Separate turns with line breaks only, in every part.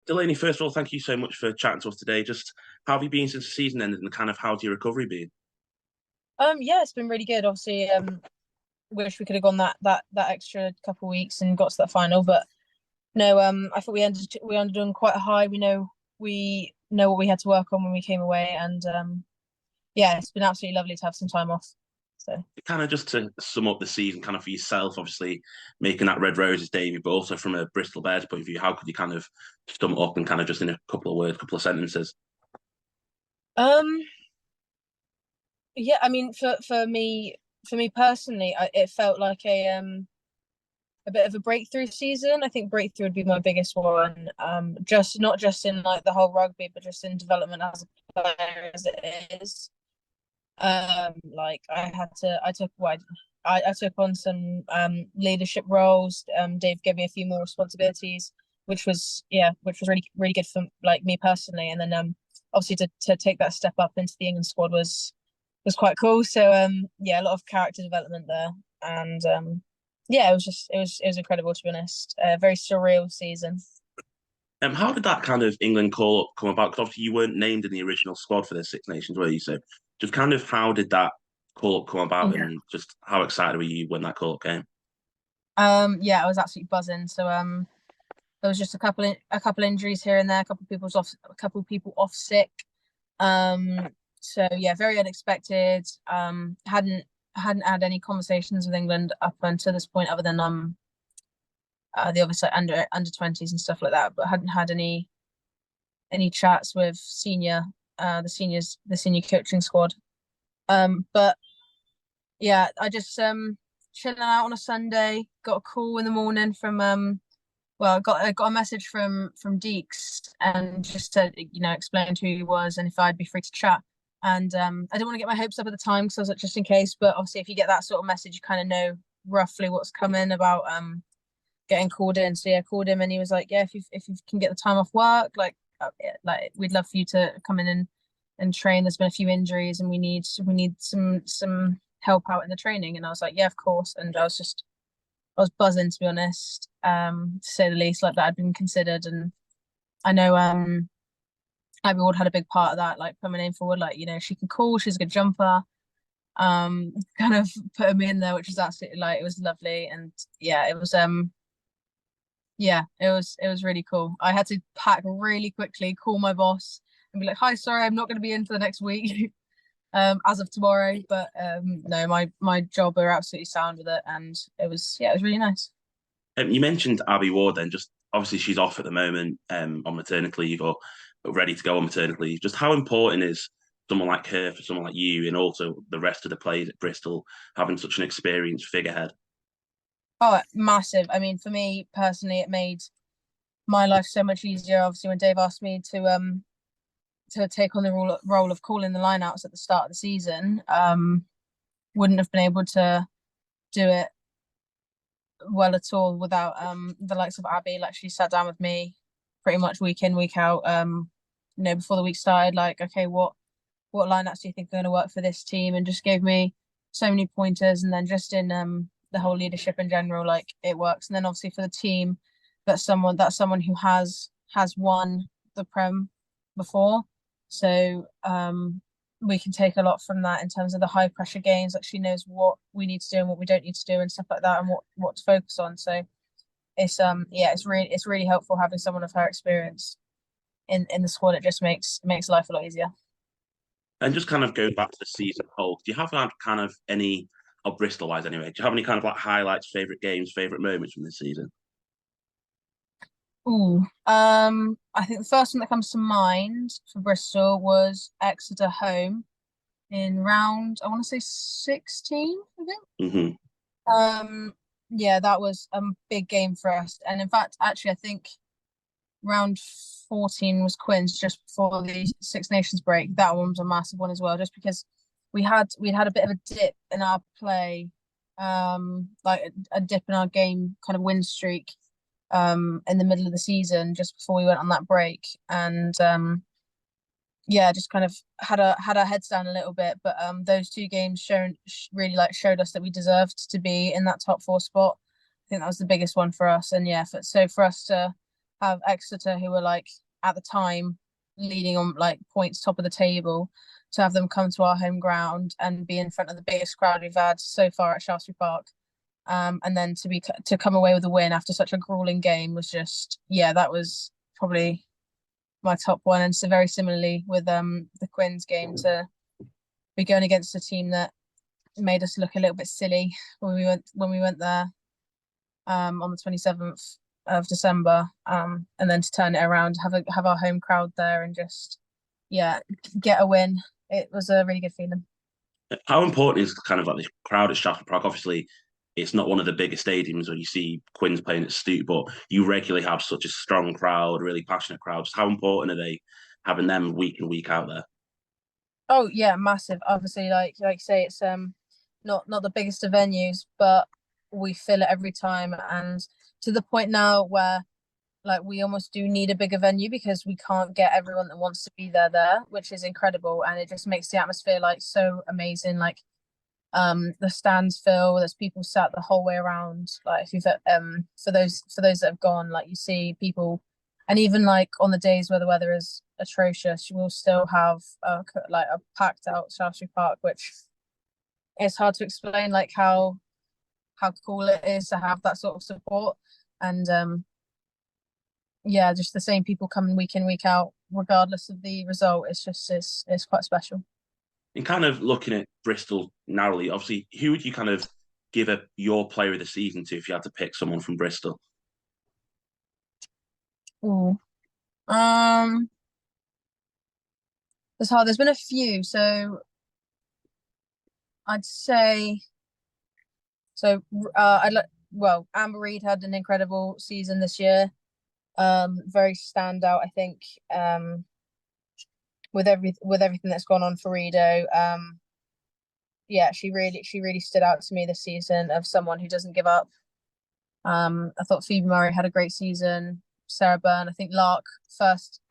Delaney, first of all, thank you so much for chatting to us today. Just how have you been since the season ended and kind of how's your recovery been?
Yeah, it's been really good. Obviously, wish we could have gone that extra couple of weeks and got to that final, but no, I thought we ended on quite high. We know what we had to work on when we came away, and yeah, it's been absolutely lovely to have some time off. So
Kind of just to sum up the season, kind of for yourself, obviously making that Red Roses debut, but also from a Bristol Bears point of view, how could you kind of sum it up and kind of just in a couple of words, couple of sentences?
um yeah, I mean for me personally, it felt like a bit of a breakthrough season. I think breakthrough would be my biggest one. Just not just in like the whole rugby, but just in development as a player as it is. Like I took on some leadership roles. Dave gave me a few more responsibilities, which was really really good for like me personally. And then obviously to take that step up into the England squad was quite cool. So yeah, a lot of character development there, and yeah, it was incredible to be honest. Very surreal season.
How did that kind of England call up come about? Because obviously you weren't named in the original squad for the Six Nations, were you? So just kind of how did that call up come about
Yeah.
and just how excited were you when that call up came?
Yeah, I was absolutely buzzing. So there was just a couple injuries here and there, a couple people off sick. So yeah, very unexpected. Hadn't had any conversations with England up until this point, other than the obviously under 20s and stuff like that, but hadn't had any chats with the senior coaching squad. But yeah, I just chilling out on a Sunday, got a call in the morning from well, I got a message from Deeks and just said, explained who he was and if I'd be free to chat. And I didn't want to get my hopes up at the time because I was like, just in case. But obviously, if you get that sort of message, you kind of know roughly what's coming about getting called in. So yeah, I called him and he was like, yeah, if you can get the time off work, yeah, like we'd love for you to come in and train. There's been a few injuries and we need some help out in the training. And I was like, yeah, of course. And I was buzzing to be honest, to say the least, like that had been considered. And I know Abby Ward had a big part of that, like put my name forward, like, she can call, she's a good jumper. Kind of put me in there, which was absolutely like it was lovely. And yeah, it was really cool. I had to pack really quickly, call my boss and be like, hi, sorry, I'm not gonna be in for the next week. As of tomorrow. But no, my job are absolutely sound with it, and it was really nice.
You mentioned Abby Ward then, just obviously she's off at the moment on maternity leave or ready to go on maternity leave. Just how important is someone like her for someone like you and also the rest of the players at Bristol having such an experienced figurehead?
Oh, massive. I mean, for me personally, it made my life so much easier. Obviously, when Dave asked me to take on the role of calling the lineouts at the start of the season, wouldn't have been able to do it well at all without the likes of Abby. Like she sat down with me pretty much week in, week out, before the week started, like, okay, what lineups do you think are going to work for this team? And just gave me so many pointers. And then just in the whole leadership in general, like it works. And then obviously for the team, that's someone who has won the Prem before. So we can take a lot from that in terms of the high pressure games. Like she knows what we need to do and what we don't need to do and stuff like that, and what to focus on. So it's really helpful having someone of her experience in the squad. It just makes life a lot easier.
And just kind of going back to the season whole, do you have had kind of any, or Bristol wise anyway, do you have any kind of like highlights, favourite games, favourite moments from this season?
Ooh, I think the first one that comes to mind for Bristol was Exeter home in round, I want to say 16, I think.
Hmm.
Yeah, that was a big game for us. And in fact, actually, I think round 14 was Quins just before the Six Nations break. That one was a massive one as well, just because we'd had a bit of a dip in our play, like a dip in our game kind of win streak, in the middle of the season just before we went on that break. And yeah, just kind of had our heads down a little bit. But those two games really like showed us that we deserved to be in that top four spot. I think that was the biggest one for us. And yeah, so for us to have Exeter, who were like at the time leading on like points, top of the table, to have them come to our home ground and be in front of the biggest crowd we've had so far at Shaftesbury Park. And then to come away with a win after such a grueling game was just, yeah, that was probably my top one. And so very similarly with the Quins game, to be going against a team that made us look a little bit silly when we went there on the 27th of December, and then to turn it around, have our home crowd there and just, yeah, get a win. It was a really good feeling.
How important is kind of like the crowd at Shaftesbury Park? Obviously, it's not one of the biggest stadiums where you see Quins playing at Stoke, but you regularly have such a strong crowd, really passionate crowds. How important are they having them week in, week out there?
Oh yeah, massive. Obviously, like you say, it's not the biggest of venues, but we fill it every time, and to the point now where like we almost do need a bigger venue because we can't get everyone that wants to be there, which is incredible, and it just makes the atmosphere like so amazing. Like the stands fill, there's people sat the whole way around. Like if you've for those that have gone, like you see people, and even like on the days where the weather is atrocious, you will still have like a packed out Shaftesbury Park, which it's hard to explain like how cool it is to have that sort of support. And yeah, just the same people coming week in, week out, regardless of the result. It's quite special.
And kind of looking at Bristol narrowly, obviously, who would you kind of give your player of the season to if you had to pick someone from Bristol?
Ooh. Um, it's hard. There's been a few, so I'd say so. I'd like well, Amber Reed had an incredible season this year. Very standout, I think. With everything that's gone on for Rido. Yeah, she really stood out to me this season of someone who doesn't give up. I thought Phoebe Murray had a great season. Sarah Byrne, I think Lark first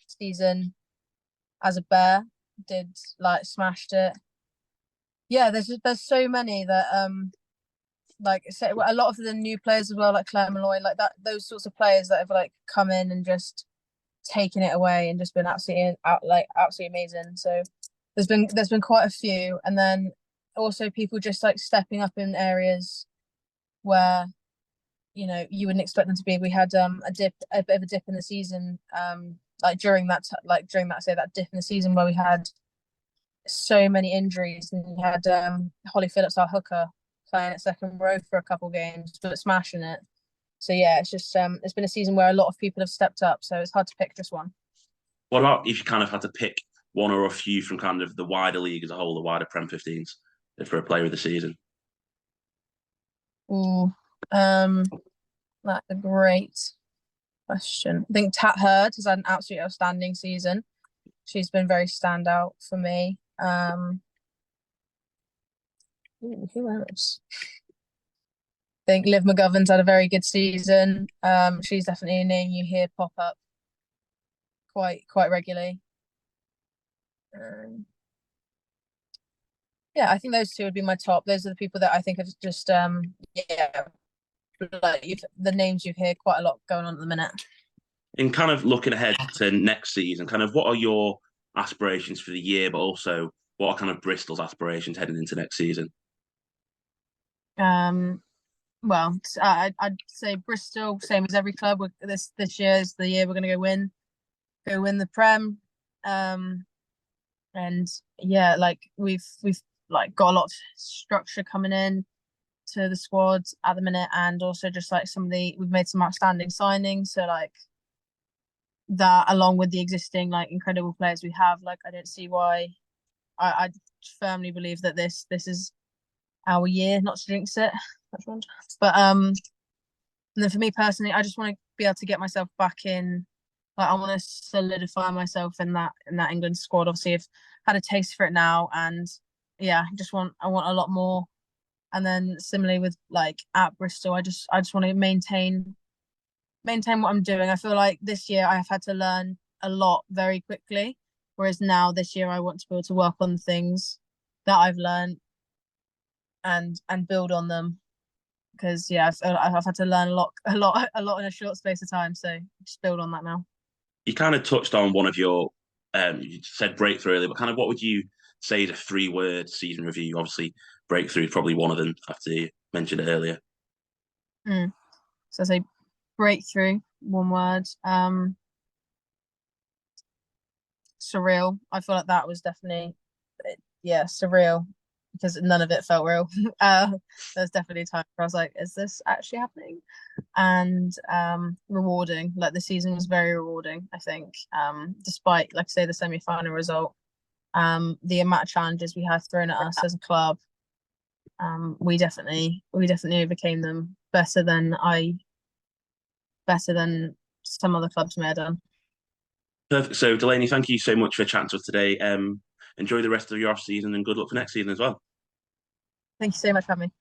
season as a Bear did like smashed it. Yeah, there's so many that like say a lot of the new players as well, like Claire Malloy, like that those sorts of players that have like come in and just taken it away and just been absolutely amazing. So there's been quite a few, and then also people just like stepping up in areas where you wouldn't expect them to be. We had a bit of a dip in the season, like during that say that dip in the season where we had so many injuries, and we had Holly Phillips, our hooker, playing at second row for a couple games, but smashing it. So yeah, it's just it's been a season where a lot of people have stepped up, so it's hard to pick just one.
What about if you kind of had to pick one or a few from kind of the wider league as a whole, the wider Prem 15s, for a player of the season?
Ooh, that's a great question. I think Tat Heard has had an absolutely outstanding season. She's been very standout for me. Who else? I think Liv McGovern's had a very good season. She's definitely a name you hear pop up quite regularly. Um, yeah, I think those two would be my top. Those are the people that I think have just yeah, like the names you hear quite a lot going on at the minute.
And kind of looking ahead to next season, kind of what are your aspirations for the year, but also what are kind of Bristol's aspirations heading into next season?
Um, well, I'd say Bristol, same as every club. This year is the year we're going to go win the Prem. Um, and yeah, like we've like got a lot of structure coming in to the squad at the minute, and also just like we've made some outstanding signings. So like that, along with the existing like incredible players we have, like I don't see why. I firmly believe that this is our year, not to jinx it. But and then for me personally, I just want to be able to get myself back in. Like I want to solidify myself in that England squad. Obviously, I've had a taste for it now, and yeah, I want a lot more. And then similarly with like at Bristol, I just want to maintain what I'm doing. I feel like this year I have had to learn a lot very quickly, whereas now this year I want to be able to work on things that I've learned and build on them. because yeah, I've had to learn a lot in a short space of time. So just build on that now.
You kind of touched on one of your, you said breakthrough earlier, but kind of what would you say is a three-word season review? Obviously, breakthrough is probably one of them after you mentioned it earlier.
Mm. So I say breakthrough, one word. Surreal. I feel like that was definitely, yeah, surreal because none of it felt real. There's definitely a time where I was like, is this actually happening? And rewarding. Like the season was very rewarding, I think. Despite, like I say, the semi-final result, the amount of challenges we had thrown at us as a club, we definitely overcame them better than some other clubs may have done.
Perfect. So, Delaney, thank you so much for chatting to us today. Enjoy the rest of your off season and good luck for next season as well.
Thank you so much for having me.